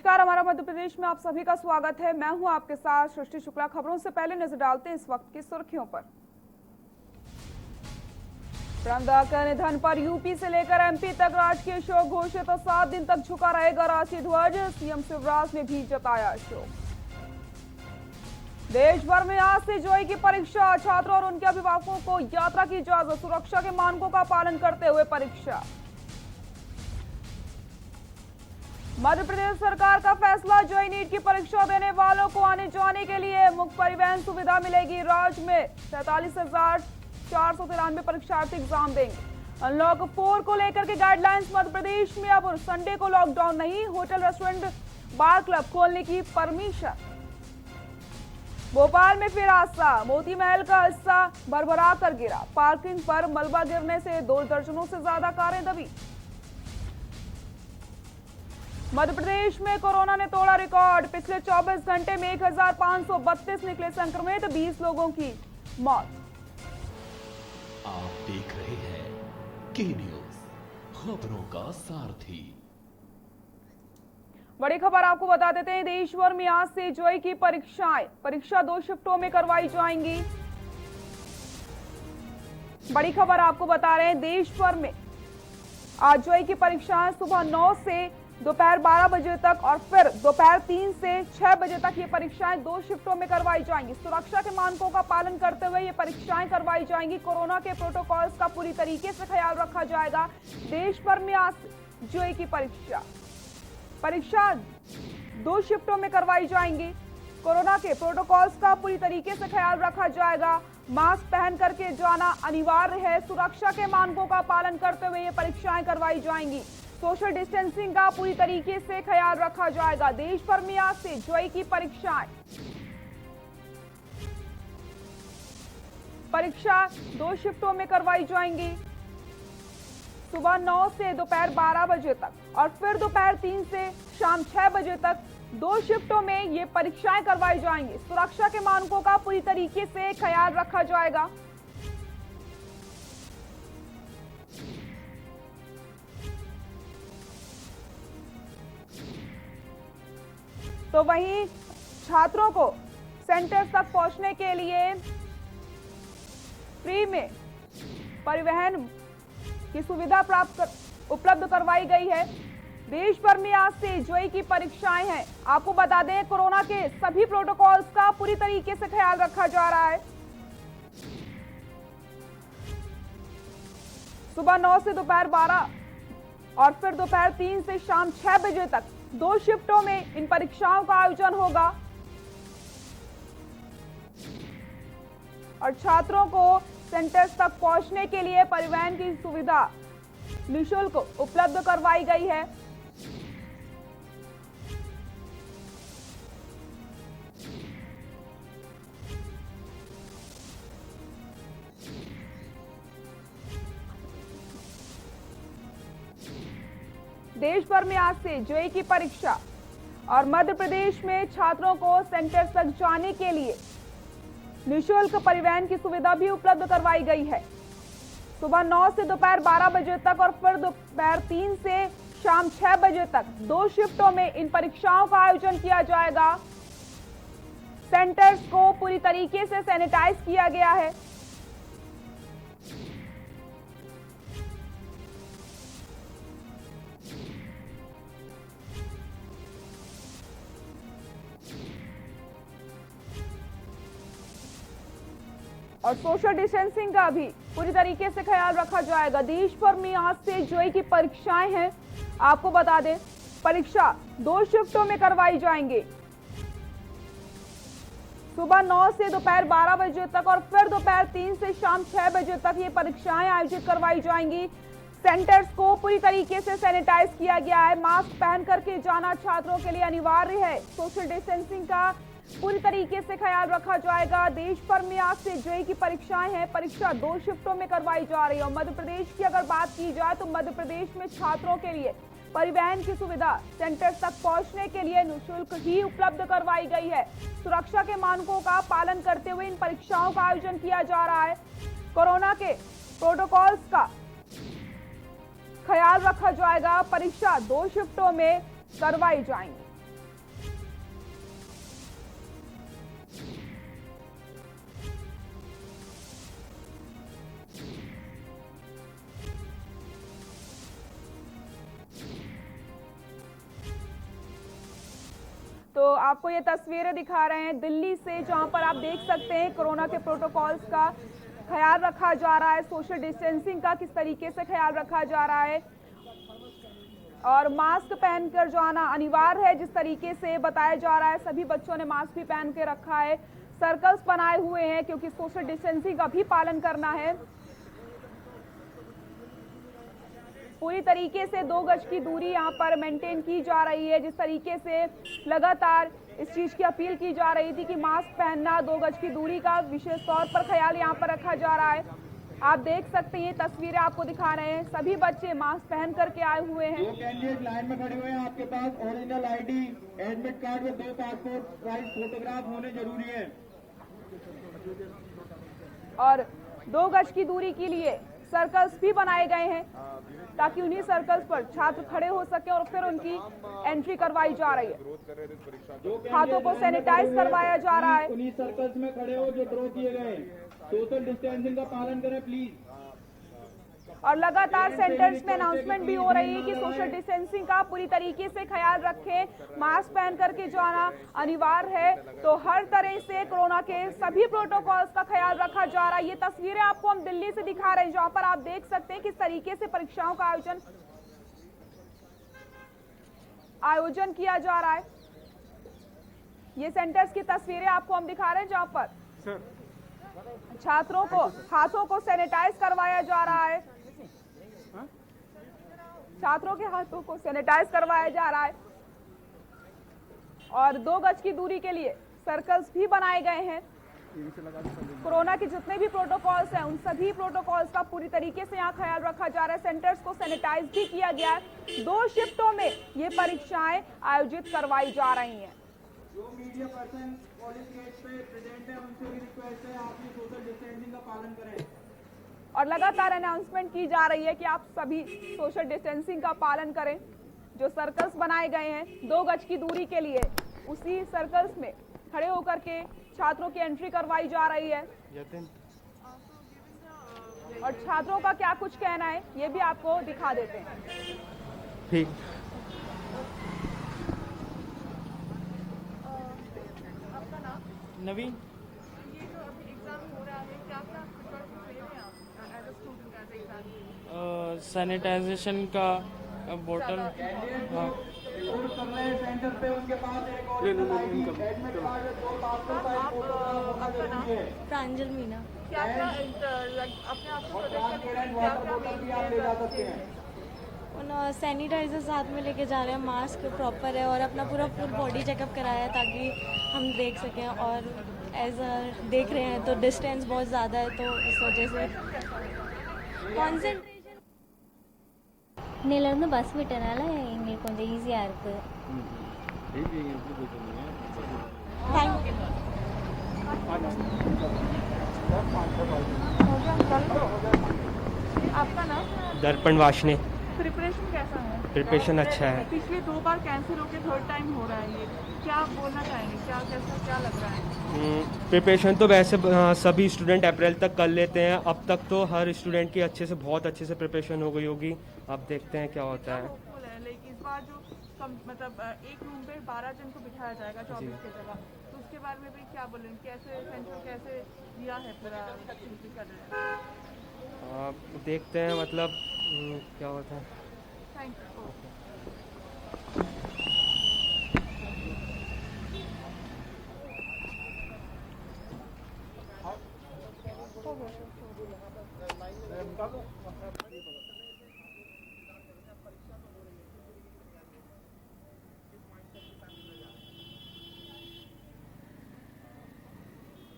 नमस्कार, हमारा मध्य प्रदेश में आप सभी का स्वागत है। मैं हूं आपके साथ सृष्टि शुक्ला। खबरों से पहले नजर डालते हैं इस वक्त की सुर्खियों पर। प्रणदा के निधन पर यूपी से लेकर एमपी तक राजकीय शोक घोषित और 7 दिन तक झुका रहेगा राष्ट्रीय ध्वज। सीएम शिवराज ने भी जताया शोक। देश भर में आज से जेईई की परीक्षा, छात्रों और उनके अभिभावकों को यात्रा की इजाजत, सुरक्षा के मानकों का पालन करते हुए परीक्षा। मध्य प्रदेश सरकार का फैसला, जेईई नीट की परीक्षा देने वालों को आने जाने के लिए मुफ्त परिवहन सुविधा मिलेगी। राज्य में 47,493 परीक्षार्थी एग्जाम देंगे। अनलॉक 4 को लेकर के गाइडलाइंस मध्य प्रदेश में, अब संडे को लॉकडाउन नहीं, होटल रेस्टोरेंट बार क्लब खोलने की परमिशन। भोपाल में फिर हादसा, मोती महल का हिस्सा भरभरा कर गिरा। पार्किंग पर मलबा गिरने से 2 दर्जनों से ज्यादा कारें दबी। मध्य प्रदेश में कोरोना ने तोड़ा रिकॉर्ड, पिछले 24 घंटे में 1532 निकले संक्रमित, 20 लोगों की मौत। आप देख रहे हैं के न्यूज, खबरों का सारथी। बड़ी खबर आपको बता देते हैं, देश भर में आज से जेईई की परीक्षा 2 शिफ्टों में करवाई जाएंगी। बड़ी खबर आपको बता रहे हैं, देश भर में आज जेईई की परीक्षाएं सुबह 9 से दोपहर 12 बजे तक और फिर दोपहर 3 से 6 बजे तक ये परीक्षाएं 2 शिफ्टों में करवाई जाएंगी। सुरक्षा के मानकों का पालन करते हुए ये परीक्षाएं करवाई जाएंगी। कोरोना के प्रोटोकॉल्स का पूरी तरीके से ख्याल रखा जाएगा। देश भर में आज जेईई की परीक्षा 2 शिफ्टों में करवाई जाएंगी। कोरोना के प्रोटोकॉल्स का पूरी तरीके से ख्याल रखा जाएगा। मास्क पहन करके जाना अनिवार्य है। सुरक्षा के मानकों का पालन करते हुए ये परीक्षाएं करवाई जाएंगी। सोशल डिस्टेंसिंग का पूरी तरीके से ख्याल रखा जाएगा। देश भर में आज से जेईई की परीक्षा 2 शिफ्टों में करवाई जाएंगी, सुबह 9 से दोपहर 12 बजे तक और फिर दोपहर 3 से शाम 6 बजे तक 2 शिफ्टों में ये परीक्षाएं करवाई जाएंगी। सुरक्षा के मानकों का पूरी तरीके से ख्याल रखा जाएगा। तो वहीं छात्रों को सेंटर्स तक पहुंचने के लिए फ्री में परिवहन की सुविधा उपलब्ध करवाई गई है। देश भर में आज से जेईई की परीक्षाएं हैं। आपको बता दें, कोरोना के सभी प्रोटोकॉल्स का पूरी तरीके से ख्याल रखा जा रहा है। सुबह 9 से दोपहर 12 और फिर दोपहर 3 से शाम 6 बजे तक 2 शिफ्टों में इन परीक्षाओं का आयोजन होगा और छात्रों को सेंटर्स तक पहुंचने के लिए परिवहन की सुविधा निःशुल्क उपलब्ध करवाई गई है। देश भर में आज से जेईई की परीक्षा और मध्य प्रदेश में छात्रों को सेंटर तक जाने के लिए निःशुल्क परिवहन की सुविधा भी उपलब्ध करवाई गई है। सुबह 9 से दोपहर 12 बजे तक और फिर दोपहर 3 से शाम 6 बजे तक 2 शिफ्टों में इन परीक्षाओं का आयोजन किया जाएगा। सेंटर्स को पूरी तरीके से सैनिटाइज किया गया है। और सोशल डिस्टेंसिंग का भी पूरी तरीके से ख्याल रखा जाएगा। देश भर में आज से जेईई की परीक्षाएं हैं। आपको बता दें, परीक्षा 2 शिफ्टों में करवाई जाएंगे, सुबह 9 से दोपहर 12 बजे तक और फिर दोपहर 3 से शाम 6 बजे तक ये परीक्षाएं आयोजित करवाई जाएंगी। सेंटर्स को पूरी तरीके से सैनिटाइज किया गया है। मास्क पहन करके जाना छात्रों के लिए अनिवार्य है। सोशल डिस्टेंसिंग का पूरी तरीके से ख्याल रखा जाएगा। देश भर में आज से जेईई की परीक्षाएं हैं। परीक्षा 2 शिफ्टों में करवाई जा रही है। और मध्य प्रदेश की अगर बात की जाए तो मध्य प्रदेश में छात्रों के लिए परिवहन की सुविधा सेंटर तक पहुंचने के लिए निःशुल्क ही उपलब्ध करवाई गई है। सुरक्षा के मानकों का पालन करते हुए इन परीक्षाओं का आयोजन किया जा रहा है। कोरोना के प्रोटोकॉल्स का ख्याल रखा जाएगा। परीक्षा 2 शिफ्टों में करवाई जाएंगी। तो आपको ये तस्वीरें दिखा रहे हैं दिल्ली से, जहां पर आप देख सकते हैं कोरोना के प्रोटोकॉल्स का ख्याल रखा जा रहा है, सोशल डिस्टेंसिंग का किस तरीके से ख्याल रखा जा रहा है और मास्क पहनकर जो आना अनिवार्य है। जिस तरीके से बताया जा रहा है सभी बच्चों ने मास्क भी पहन के रखा है, सर्कल्स बनाए हुए हैं क्योंकि सोशल डिस्टेंसिंग का भी पालन करना है। पूरी तरीके से 2 गज की दूरी यहाँ पर मेंटेन की जा रही है। जिस तरीके से लगातार इस चीज की अपील की जा रही थी कि मास्क पहनना, 2 गज की दूरी का विशेष तौर पर ख्याल यहाँ पर रखा जा रहा है। आप देख सकते हैं, तस्वीरें आपको दिखा रहे हैं, सभी बच्चे मास्क पहन करके आए हुए हैं। 2 कैंडिडेट लाइन में खड़े हुए हैं, आपके पास ओरिजिनल आईडी, एडमिट कार्ड में 2 पासपोर्ट साइज फोटोग्राफ होने जरूरी है। और 2 गज की दूरी के लिए सर्कल्स भी बनाए गए हैं ताकि उन्हीं सर्कल्स पर छात्र खड़े हो सके और फिर उनकी एंट्री करवाई जा रही है। हाथों को सैनिटाइज करवाया जा रहा है। उन्हीं सर्कल्स में खड़े हो जो ड्रॉ किए गए। सोशल डिस्टेंसिंग का पालन करें प्लीज। और लगातार सेंटर्स में अनाउंसमेंट भी हो रही है कि सोशल डिस्टेंसिंग का पूरी तरीके से ख्याल रखें, मास्क पहन करके जाना अनिवार्य है। तो हर तरह से कोरोना के सभी प्रोटोकॉल्स का ख्याल रखा जा रहा है। ये तस्वीरें आपको हम दिल्ली से दिखा रहे हैं, जहां पर आप देख सकते हैं किस तरीके से परीक्षाओं का आयोजन किया जा रहा है। ये सेंटर्स की तस्वीरें आपको हम दिखा रहे हैं जहां पर छात्रों को हाथों को सैनिटाइज करवाया जा रहा है। छात्रों के हाथों को सैनिटाइज करवाया जा रहा है और 2 गज की दूरी के लिए सर्कल्स भी बनाए गए हैं। कोरोना के जितने भी प्रोटोकॉल्स हैं उन सभी प्रोटोकॉल्स का पूरी तरीके से यहाँ ख्याल रखा जा रहा है। सेंटर्स को सैनिटाइज भी किया गया है। 2 शिफ्टों में ये परीक्षाएं आयोजित करवाई जा रही हैं। जो मीडिया पर्सन कॉलेज गेट पे प्रेजेंट है उनसे भी रिक्वेस्ट है आप भी सोशल डिस्टेंसिंग का पालन करें। और लगातार अनाउंसमेंट की जा रही है कि आप सभी सोशल डिस्टेंसिंग का पालन करें। जो सर्कल्स बनाए गए हैं 2 गज की दूरी के लिए, उसी सर्कल्स में खड़े होकर के छात्रों की एंट्री करवाई जा रही है। और छात्रों का क्या कुछ कहना है ये भी आपको दिखा देते हैं। ठीक। आपका नाम? नवीन। ये जो अभी एग्जाम हो रहा है, क्या क्या प्रिकॉशंस ले रहे हैं आप as a student as exam? Sanitization का बोतल। हाँ। रिपोर्ट कर रहे हैं सेंटर पे, उनके पास एक ओरिजिनल आईडी, एडमिट कार्ड में 2 पासपोर्ट साइज फोटोग्राफ होना जरूरी है। प्रांजल मीना। क्या क्या अपने आप को प्रोटेक्ट करने के लिए वाटर बोतल भी आप ले जा सकते हैं। उन सैनिटाइजर साथ में लेके जा रहे हैं, मास्क प्रॉपर है और अपना पूरा फुल बॉडी चेकअप कराया है ताकि हम देख सकें। और एज अ देख रहे हैं तो डिस्टेंस बहुत ज़्यादा है तो इस वजह से कॉन्सेंट्रेशन நீலேருந்து பஸ் விட்டனால எங்களுக்கு கொஞ்சம் ஈஸியாக இருக்குது। Thank you. आपका नाम? दर्पण वाशने। प्रिपरेशन कैसा है? प्रिपरेशन अच्छा है। पिछले 2 बार कैंसिल होकर 3rd टाइम हो रहा है ये, क्या आप बोलना चाहेंगे? क्या लग रहा है? प्रिपरेशन तो वैसे सभी स्टूडेंट अप्रैल तक कर लेते हैं। अब तक तो हर स्टूडेंट की बहुत अच्छे से प्रिपरेशन हो गई होगी। अब देखते हैं क्या होता है। लेकिन इस बार जो मतलब एक रूम पे 12 जन को बिठाया जाएगा 24 की जगह, तो उसके बारे में भी क्या बोलेंगे? कैसे सेंटर कैसे दिया है पूरा कर रहे हैं? देखते हैं मतलब क्या होता है। Thank you.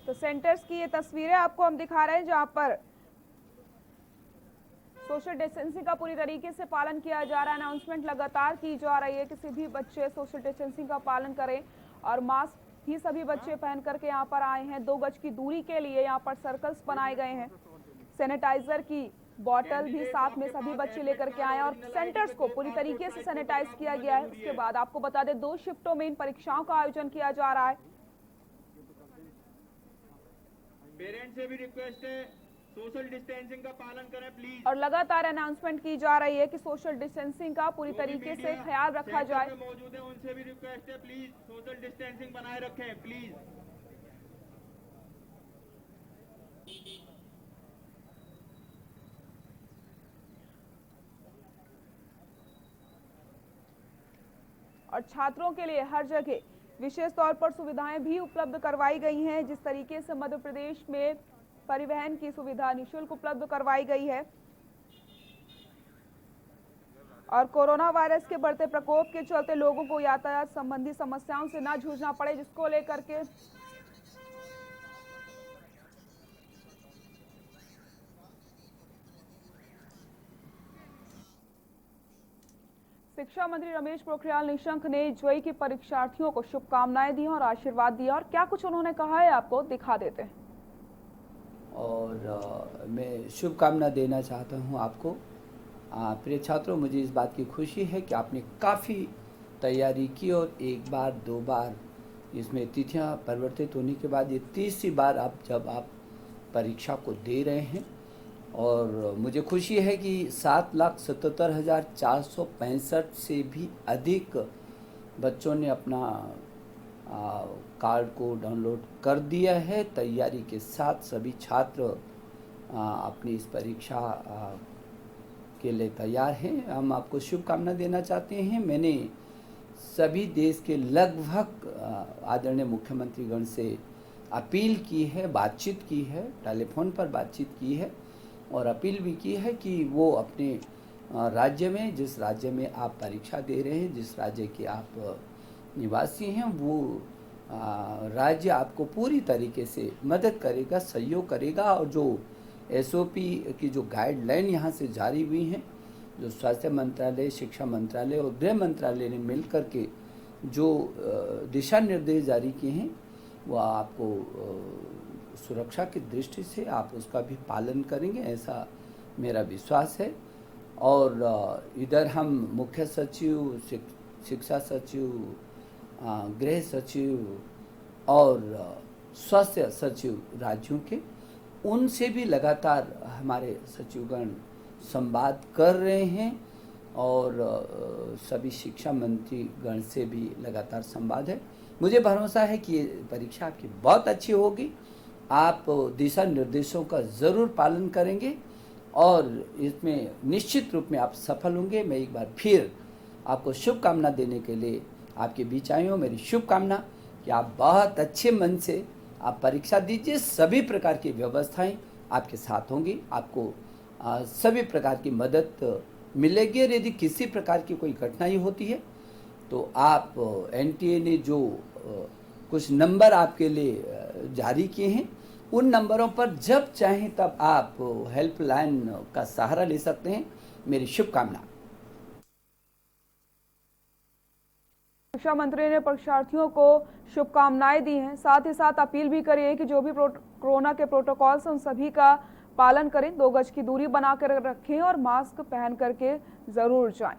तो सेंटर्स की ये तस्वीरें आपको हम दिखा रहे हैं जहां पर सोशल डिस्टेंसिंग का पूरी तरीके से पालन किया जा रहा है। अनाउंसमेंट लगातार की जा रही है, किसी भी बच्चे सोशल डिस्टेंसिंग का पालन करें और मास्क भी सभी बच्चे पहन करके यहाँ पर आए हैं। 2 गज की दूरी के लिए यहाँ पर सर्कल्स बनाए गए हैं। सैनिटाइजर की बॉटल भी साथ में सभी बच्चे लेकर के आए और सेंटर्स को पूरी तरीके से सैनिटाइज किया गया है। उसके बाद आपको बता दें 2 शिफ्टों में इन परीक्षाओं का आयोजन किया जा रहा है। पेरेंट्स से भी रिक्वेस्ट है सोशल डिस्टेंसिंग का पालन करें प्लीज। और लगातार अनाउंसमेंट की जा रही है कि सोशल डिस्टेंसिंग का पूरी तरीके से ख्याल रखा जाए। मौजूद है उनसे भी रिक्वेस्ट है प्लीज सोशल डिस्टेंसिंग बनाए रखें प्लीज। और छात्रों के लिए हर जगह विशेष तौर पर सुविधाएं भी उपलब्ध करवाई गई हैं। जिस तरीके से मध्य प्रदेश में परिवहन की सुविधा निःशुल्क उपलब्ध करवाई गई है और कोरोना वायरस के बढ़ते प्रकोप के चलते लोगों को यातायात संबंधी समस्याओं से ना जूझना पड़े, जिसको लेकर के शिक्षा मंत्री रमेश पोखरियाल निशंक ने जेईई के परीक्षार्थियों को शुभकामनाएं दी और आशीर्वाद दिया और क्या कुछ उन्होंने कहा है आपको दिखा देते हैं। और मैं शुभकामना देना चाहता हूं आपको। प्रिय छात्रों, मुझे इस बात की खुशी है कि आपने काफ़ी तैयारी की और एक बार दो बार इसमें तिथियां परिवर्तित होने के बाद ये तीसरी बार जब आप परीक्षा को दे रहे हैं। और मुझे खुशी है कि 7,77,465 से भी अधिक बच्चों ने अपना कार्ड को डाउनलोड कर दिया है। तैयारी के साथ सभी छात्र अपनी इस परीक्षा के लिए तैयार हैं। हम आपको शुभकामना देना चाहते हैं। मैंने सभी देश के लगभग आदरणीय मुख्यमंत्रीगण से अपील की है, बातचीत की है, टेलीफोन पर बातचीत की है और अपील भी की है कि वो अपने राज्य में, जिस राज्य में आप परीक्षा दे रहे हैं, जिस राज्य के आप निवासी हैं, वो राज्य आपको पूरी तरीके से मदद करेगा, सहयोग करेगा। और जो एसओपी की जो गाइडलाइन यहाँ से जारी हुई हैं, जो स्वास्थ्य मंत्रालय, शिक्षा मंत्रालय और गृह मंत्रालय ने मिल कर के जो दिशा निर्देश जारी किए हैं, वह आपको सुरक्षा की दृष्टि से आप उसका भी पालन करेंगे, ऐसा मेरा विश्वास है। और इधर हम मुख्य सचिव, शिक्षा सचिव, गृह सचिव और स्वास्थ्य सचिव राज्यों के, उनसे भी लगातार हमारे सचिवगण संवाद कर रहे हैं और सभी शिक्षा मंत्रीगण से भी लगातार संवाद है। मुझे भरोसा है कि ये परीक्षा आपकी बहुत अच्छी होगी। आप दिशा निर्देशों का ज़रूर पालन करेंगे और इसमें निश्चित रूप में आप सफल होंगे। मैं एक बार फिर आपको शुभकामना देने के लिए आपके बीच आई हूँ। मेरी शुभकामना कि आप बहुत अच्छे मन से आप परीक्षा दीजिए। सभी प्रकार की व्यवस्थाएं आपके साथ होंगी, आपको सभी प्रकार की मदद मिलेगी। और यदि किसी प्रकार की कोई कठिनाई होती है तो आप एनटीए ने जो कुछ नंबर आपके लिए जारी किए हैं, उन नंबरों पर जब चाहें तब आप हेल्पलाइन का सहारा ले सकते हैं। मेरी शुभकामना। शिक्षा मंत्री ने परीक्षार्थियों को शुभकामनाएं दी हैं, साथ ही साथ अपील भी करी है कि जो भी कोरोना के प्रोटोकॉल्स हैं उन सभी का पालन करें, 2 गज की दूरी बनाकर रखें और मास्क पहन करके जरूर जाएं।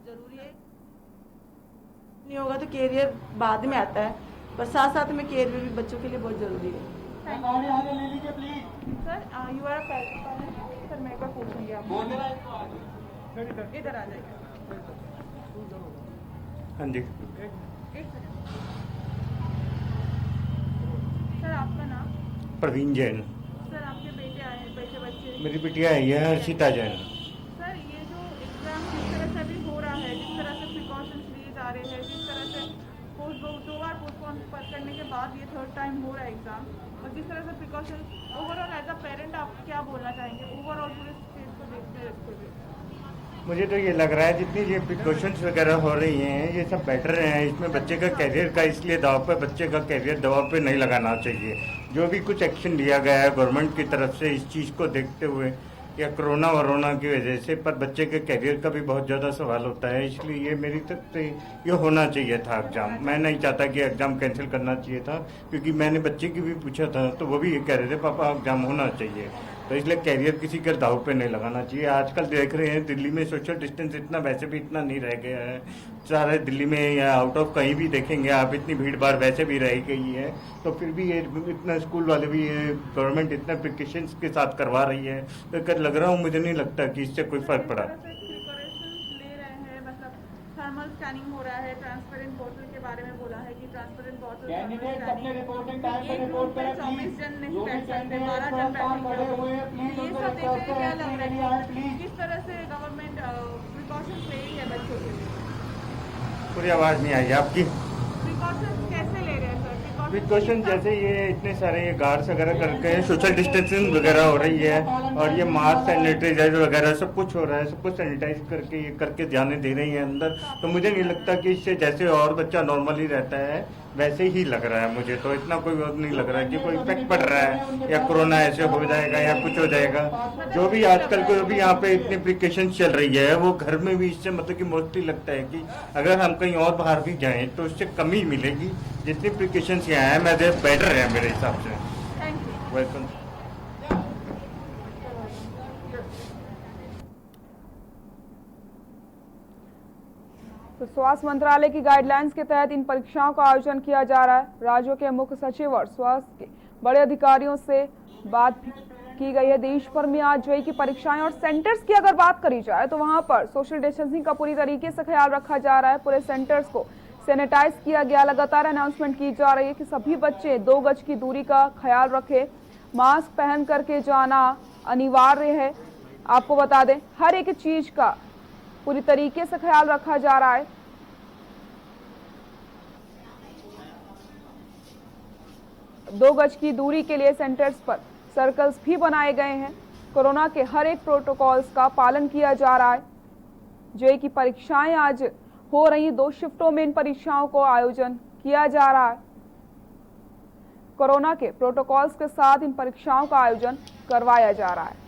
जरूरी है, नहीं होगा तो कैरियर बाद में आता है, पर साथ साथ में कैरियर भी बच्चों के लिए बहुत जरूरी है। आगे ले लीजिए please. Sir you are sir मैं एक बार पूछूंगी आपको, इधर आ जाइए। हाँ जी, सर आपका नाम? प्रवीण जैन। सर आपके बेटे आए, बच्चे? मेरी बिटिया है, यह हर्षिता जैन। सर ये जो एग्जाम जिस तरह से अभी हो रहा है, जिस तरह से प्रिकॉशंस लिए जा रहे हैं, जिस तरह से 2 बार पोस्टपोन करने के बाद ये 3rd टाइम हो रहा है एग्जाम, और जिस तरह से precautions, overall as a parent आप क्या बोलना चाहेंगे ओवरऑल पूरे चीज को देखते हुए? मुझे तो ये लग रहा है जितनी ये प्रिकॉशंस वगैरह हो रही हैं ये सब बेटर हैं। इसमें बच्चे का कैरियर का इसलिए दाव पे, बच्चे का कैरियर दबाव पे नहीं लगाना चाहिए। जो भी कुछ एक्शन लिया गया है गवर्नमेंट की तरफ से इस चीज़ को देखते हुए या कोरोना वरोना की वजह से, पर बच्चे के कैरियर का भी बहुत ज़्यादा सवाल होता है, इसलिए ये मेरी तरफ से ये होना चाहिए था एग्ज़ाम। मैं नहीं चाहता कि एग्ज़ाम कैंसिल करना चाहिए था, क्योंकि मैंने बच्चे की भी पूछा था तो वो भी ये कह रहे थे पापा एग्ज़ाम होना चाहिए। तो इसलिए कैरियर किसी के दाव पे नहीं लगाना चाहिए। आजकल देख रहे हैं दिल्ली में सोशल डिस्टेंस इतना वैसे भी इतना नहीं रह गया है। सारे दिल्ली में या आउट ऑफ कहीं भी देखेंगे आप, इतनी भीड़ भाड़ वैसे भी रह गई है, तो फिर भी ये इतना स्कूल वाले भी ये गवर्नमेंट इतना प्रिकॉशंस के साथ करवा रही है, तो लग रहा हूँ मुझे नहीं लगता कि इससे कोई फर्क पड़ा। थर्मल स्कैनिंग हो रहा है, ट्रांसपेरेंट बॉटल के बारे में बोला है कि ट्रांसपेरेंट बॉटल कैंडिडेट अपने रिपोर्टिंग टाइम पे रिपोर्ट करें प्लीज। 24 जन नहीं जो भी बैठ सकते, कैंडिडेट 12 जन काम बैठ खड़े सकते। हुए हैं प्लीज ये उनको सब देख के क्या लग नहीं रहा आए है प्लीज। किस तरह से गवर्नमेंट प्रिकॉशंस ले रही है बच्चों के लिए? पूरी आवाज़ नहीं आई आपकी। प्रिकॉशंस कैसे ले रहे हैं सर? प्रिकॉशन जैसे ये इतने सारे ये गार्ड्स वगैरह करके सोशल डिस्टेंसिंग वगैरह हो रही है, और ये मास्क सैनिटाइजर वगैरह सब कुछ हो रहा है, सब कुछ सैनिटाइज करके ये करके जाने दे रही है अंदर। तो मुझे नहीं लगता कि इससे जैसे और बच्चा नॉर्मली रहता है वैसे ही लग रहा है मुझे, तो इतना कोई और नहीं लग रहा है कि कोई इफेक्ट पड़ रहा है या कोरोना ऐसे हो जाएगा या कुछ हो जाएगा। जो भी आजकल को भी यहाँ पे इतनी प्रिकॉशन चल रही है वो घर में भी इससे मतलब कि मोस्टली लगता है कि अगर हम कहीं और बाहर भी जाएं तो इससे कमी मिलेगी। जितनी प्रिकॉशंस यहाँ है मैं बेटर है मेरे हिसाब से। वेलकम। तो स्वास्थ्य मंत्रालय की गाइडलाइंस के तहत इन परीक्षाओं का आयोजन किया जा रहा है। राज्यों के मुख्य सचिव और स्वास्थ्य के बड़े अधिकारियों से बात भी की गई है। देश भर में आज जेईई की परीक्षाएं और सेंटर्स की अगर बात करी जाए तो वहां पर सोशल डिस्टेंसिंग का पूरी तरीके से ख्याल रखा जा रहा है। पूरे सेंटर्स को सैनिटाइज किया गया। लगातार अनाउंसमेंट की जा रही है कि सभी बच्चे 2 गज की दूरी का ख्याल रखें, मास्क पहन करके जाना अनिवार्य है। आपको बता दें हर एक चीज का पूरी तरीके से ख्याल रखा जा रहा है। दो गज की दूरी के लिए सेंटर्स पर सर्कल्स भी बनाए गए हैं। कोरोना के हर एक प्रोटोकॉल्स का पालन किया जा रहा है। जेईई की परीक्षाएं आज हो रही, 2 शिफ्टों में इन परीक्षाओं को आयोजन किया जा रहा है। कोरोना के प्रोटोकॉल्स के साथ इन परीक्षाओं का आयोजन करवाया जा रहा है।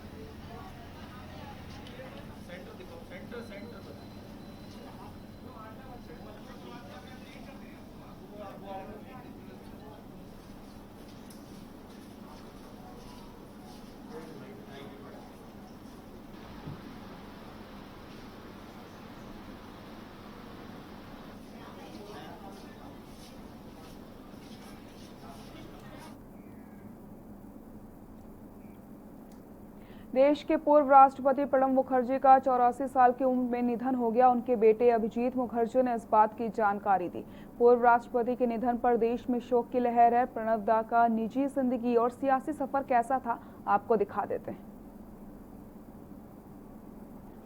देश के पूर्व राष्ट्रपति प्रणब मुखर्जी का 84 साल की उम्र में निधन हो गया। उनके बेटे अभिजीत मुखर्जी ने इस बात की जानकारी दी। पूर्व राष्ट्रपति के निधन पर देश में शोक की लहर है। प्रणब दा का निजी जिंदगी और सियासी सफर कैसा था, आपको दिखा देते हैं।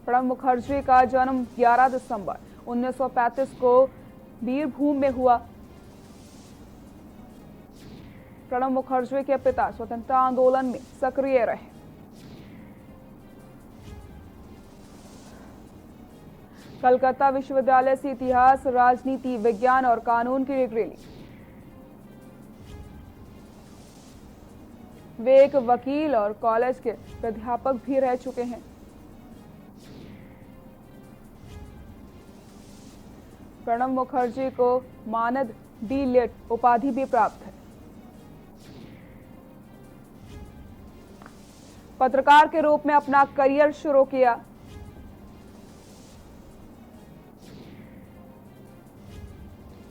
प्रणब मुखर्जी का जन्म 11 दिसंबर 1935 को बीरभूम में हुआ। प्रणब मुखर्जी के पिता स्वतंत्रता आंदोलन में सक्रिय रहे। कलकत्ता विश्वविद्यालय से इतिहास, राजनीति, विज्ञान और कानून की डिग्री ली। वे एक वकील और कॉलेज के प्राध्यापक भी रह चुके हैं। प्रणब मुखर्जी को मानद डी लिट उपाधि भी प्राप्त है। पत्रकार के रूप में अपना करियर शुरू किया।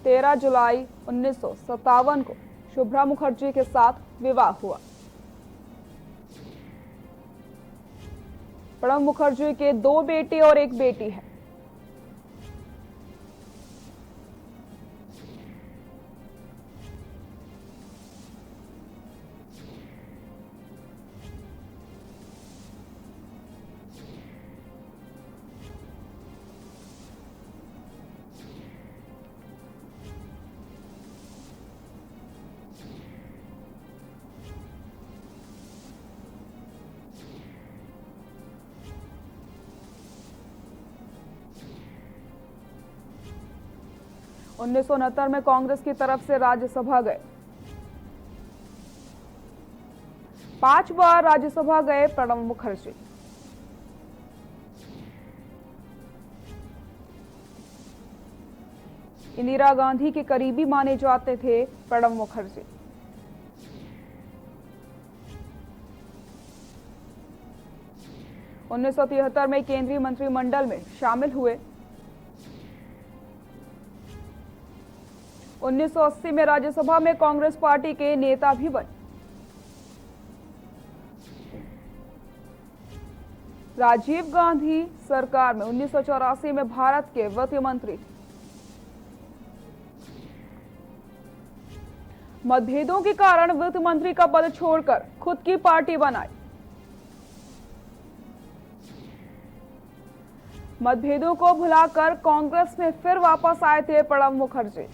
13 जुलाई 1957 को शुभ्रा मुखर्जी के साथ विवाह हुआ। प्रणब मुखर्जी के 2 बेटे और 1 बेटी है। उन्नीस में कांग्रेस की तरफ से राज्यसभा गए। 5 बार राज्यसभा गए प्रणब मुखर्जी। इंदिरा गांधी के करीबी माने जाते थे प्रणब मुखर्जी। 1973 में केंद्रीय मंत्रिमंडल में शामिल हुए। 1980 में राज्यसभा में कांग्रेस पार्टी के नेता भी बने। राजीव गांधी सरकार में 1984 में भारत के वित्त मंत्री। मतभेदों के कारण वित्त मंत्री का पद छोड़कर खुद की पार्टी बनाई। मतभेदों को भुलाकर कांग्रेस में फिर वापस आए थे प्रणब मुखर्जी।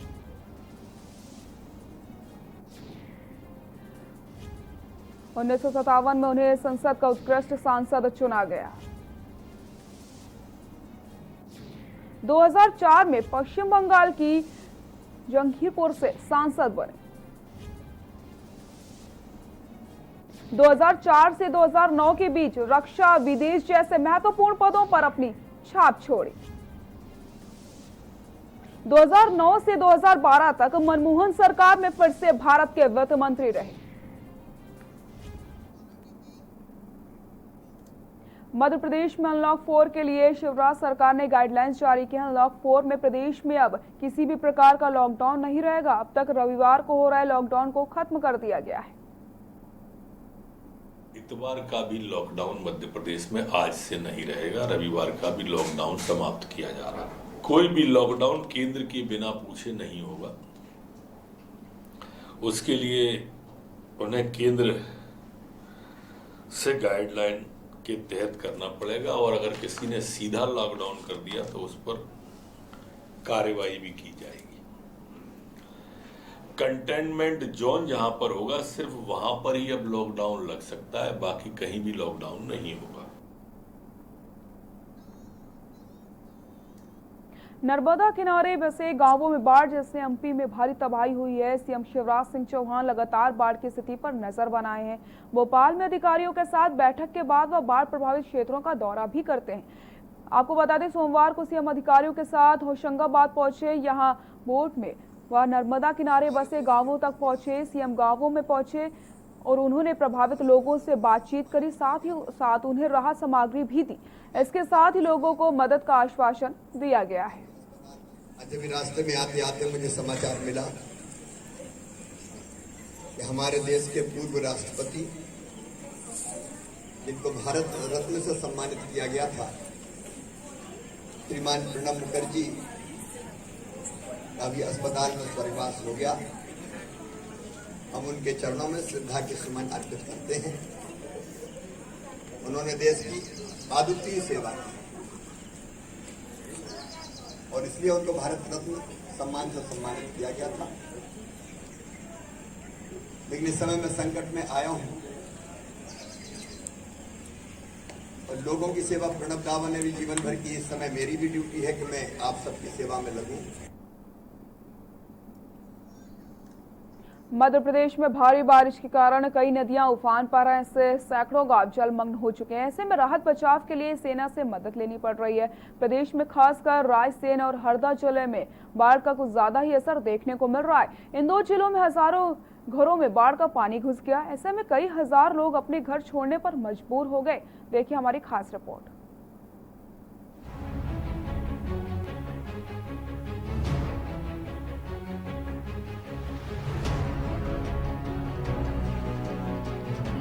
उन्नीस सौ 57 में उन्हें संसद का उत्कृष्ट सांसद चुना गया। 2004 में पश्चिम बंगाल की जंगीरपुर से सांसद बने। 2004 से 2009 के बीच रक्षा, विदेश जैसे महत्वपूर्ण पदों पर अपनी छाप छोड़ी। 2009 से 2012 तक मनमोहन सरकार में फिर से भारत के वित्त मंत्री रहे। मध्य प्रदेश में अनलॉक 4 के लिए शिवराज सरकार ने गाइडलाइंस जारी की। अनलॉक 4 में प्रदेश में अब किसी भी प्रकार का लॉकडाउन नहीं रहेगा। अब तक रविवार को हो रहे लॉकडाउन को खत्म कर दिया गया है। इतवार का भी लॉकडाउन मध्य प्रदेश में आज से नहीं रहेगा। रविवार का भी लॉकडाउन समाप्त किया जा रहा है। कोई भी लॉकडाउन केंद्र के बिना पूछे नहीं होगा। उसके लिए उन्हें केंद्र से गाइडलाइन के तहत करना पड़ेगा और अगर किसी ने सीधा लॉकडाउन कर दिया तो उस पर कार्रवाई भी की जाएगी। कंटेनमेंट जोन जहां पर होगा सिर्फ वहां पर ही अब लॉकडाउन लग सकता है, बाकी कहीं भी लॉकडाउन नहीं होगा। नर्मदा किनारे बसे गांवों में बाढ़ जैसे एमपी में भारी तबाही हुई है। सीएम शिवराज सिंह चौहान लगातार बाढ़ की स्थिति पर नजर बनाए हैं। भोपाल में अधिकारियों के साथ बैठक के बाद वह बाढ़ प्रभावित क्षेत्रों का दौरा भी करते हैं। आपको बता दें, सोमवार को सीएम अधिकारियों के साथ होशंगाबाद पहुंचे। यहां बोट में वह नर्मदा किनारे बसे गाँवों तक पहुंचे। सीएम गाँवों में पहुंचे और उन्होंने प्रभावित लोगों से बातचीत करी, साथ ही साथ उन्हें राहत सामग्री भी दी। इसके साथ ही लोगों को मदद का आश्वासन दिया गया है। आज भी रास्ते में आते आते मुझे समाचार मिला कि हमारे देश के पूर्व राष्ट्रपति, जिनको भारत रत्न से सम्मानित किया गया था, श्रीमान प्रणब मुखर्जी का भी अस्पताल में स्वर्गवास हो गया। हम उनके चरणों में श्रद्धा के सुमन अर्पित करते हैं। उन्होंने देश की अद्वितीय सेवा की और इसलिए उनको भारत रत्न सम्मान से सम्मानित किया गया था। लेकिन इस समय मैं संकट में आया हूं और लोगों की सेवा प्रणब दावा ने भी जीवन भर की। इस समय मेरी भी ड्यूटी है कि मैं आप सबकी सेवा में लगूं। मध्य प्रदेश में भारी बारिश के कारण कई नदियां उफान पर हैं। इससे सैकड़ों गांव जलमग्न हो चुके हैं। ऐसे में राहत बचाव के लिए सेना से मदद लेनी पड़ रही है। प्रदेश में खासकर रायसेन और हरदा जिले में बाढ़ का कुछ ज्यादा ही असर देखने को मिल रहा है। इन दो जिलों में हजारों घरों में बाढ़ का पानी घुस गया। ऐसे में कई हजार लोग अपने घर छोड़ने पर मजबूर हो गए। देखिए हमारी खास रिपोर्ट।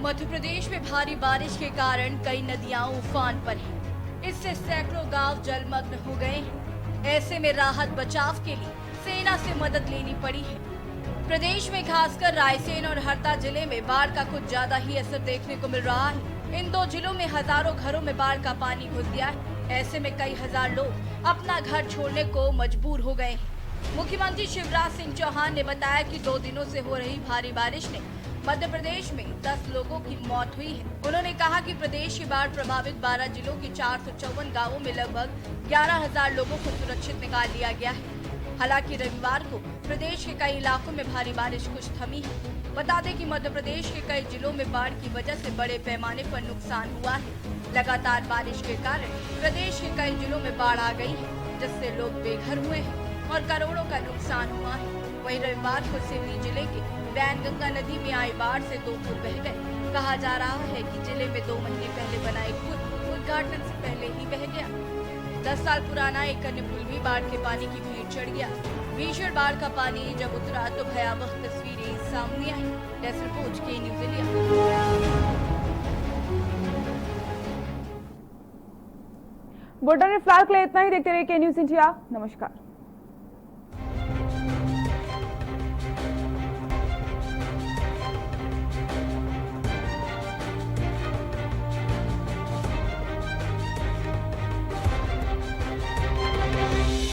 मध्य प्रदेश में भारी बारिश के कारण कई नदियां उफान पर हैं। इससे सैकड़ों गांव जलमग्न हो गए हैं। ऐसे में राहत बचाव के लिए सेना से मदद लेनी पड़ी है। प्रदेश में खासकर रायसेन और हरदा जिले में बाढ़ का कुछ ज्यादा ही असर देखने को मिल रहा है। इन दो जिलों में हजारों घरों में बाढ़ का पानी घुस गया है। ऐसे में कई हजार लोग अपना घर छोड़ने को मजबूर हो गए हैं। मुख्यमंत्री शिवराज सिंह चौहान ने बताया कि 2 दिनों से हो रही भारी बारिश ने मध्य प्रदेश में 10 लोगों की मौत हुई है। उन्होंने कहा कि प्रदेश की बाढ़ प्रभावित 12 जिलों के 454 गांवों में लगभग 11,000 लोगों को सुरक्षित निकाल लिया गया है। हालांकि रविवार को प्रदेश के कई इलाकों में भारी बारिश कुछ थमी है। बता दें कि मध्य प्रदेश के कई जिलों में बाढ़ की वजह से बड़े पैमाने पर नुकसान हुआ है। लगातार बारिश के कारण प्रदेश के कई जिलों में बाढ़ आ गई है, जिससे लोग बेघर हुए हैं और करोड़ों का नुकसान हुआ है। वहीं रविवार को सिवनी जिले के वैनगंगा नदी में आई बाढ़ से 2 पुल बह गए। कहा जा रहा है कि जिले में 2 महीने पहले बनाए पुल उद्घाटन से पहले ही बह गया। 10 साल पुराना एक अन्य पुल भी बाढ़ के पानी की भेंट चढ़ गया। भीषण बाढ़ का पानी जब उतरा तो भयावह तस्वीरें सामने आई। डेस्क रिपोर्ट के न्यूज़ इंडिया। बुलेटिन में फिलहाल के लिए इतना ही। देखते रहिए के न्यूज़ इंडिया। नमस्कार।